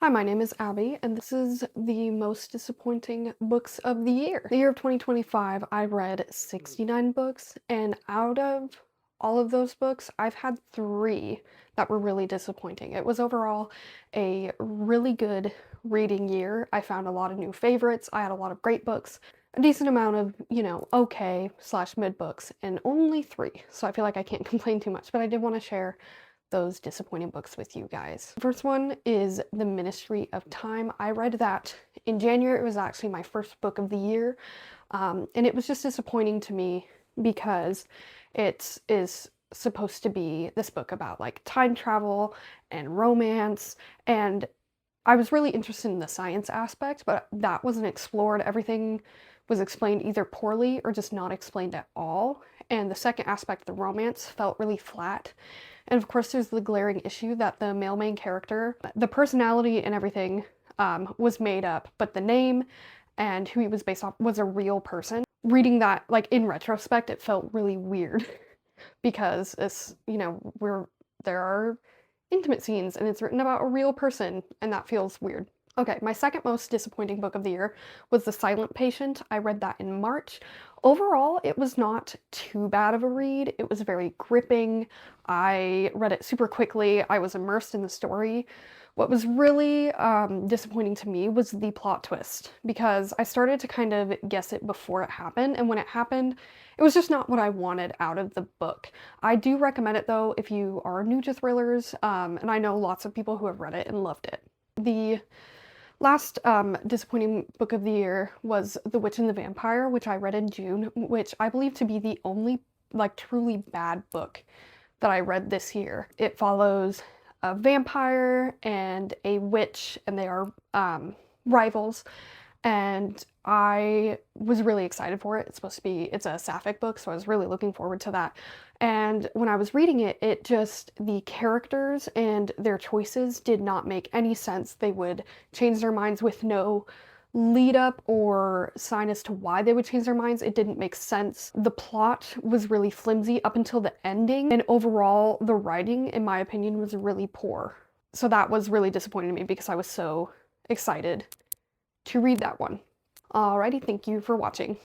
Hi, my name is Abby, and this is the most disappointing books of the year. The year of 2025, I read 69 books, and out of all of those books, I've had three that were really disappointing. It was overall a really good reading year. I found a lot of new favorites, I had a lot of great books, a decent amount of, okay slash mid books, and only three, so I feel like I can't complain too much, but I did want to share those disappointing books with you guys. The first one is The Ministry of Time. I read that in January. It was actually my first book of the year, and it was just disappointing to me because it is supposed to be this book about like time travel and romance, and I was really interested in the science aspect, but that wasn't explored. Everything was explained either poorly or just not explained at all. And the second aspect, the romance, felt really flat. And of course, there's the glaring issue that the male main character, the personality and everything was made up, but the name and who he was based off was a real person. Reading that, like in retrospect, it felt really weird because there are intimate scenes and it's written about a real person, and that feels weird. Okay, my second most disappointing book of the year was The Silent Patient. I read that in March. Overall, it was not too bad of a read. It was very gripping. I read it super quickly. I was immersed in the story. What was really disappointing to me was the plot twist, because I started to kind of guess it before it happened, and when it happened, it was just not what I wanted out of the book. I do recommend it though if you are new to thrillers, and I know lots of people who have read it and loved it. The last disappointing book of the year was The Witch and the Vampire, which I read in June, which I believe to be the only like truly bad book that I read this year. It follows a vampire and a witch, and they are rivals, and I was really excited for it. It's a sapphic book, so I was really looking forward to that. And when I was reading it, the characters and their choices did not make any sense. They would change their minds with no lead up or sign as to why they would change their minds. It didn't make sense. The plot was really flimsy up until the ending, and overall, the writing, in my opinion, was really poor. So that was really disappointing to me because I was so excited to read that one. Alrighty, thank you for watching.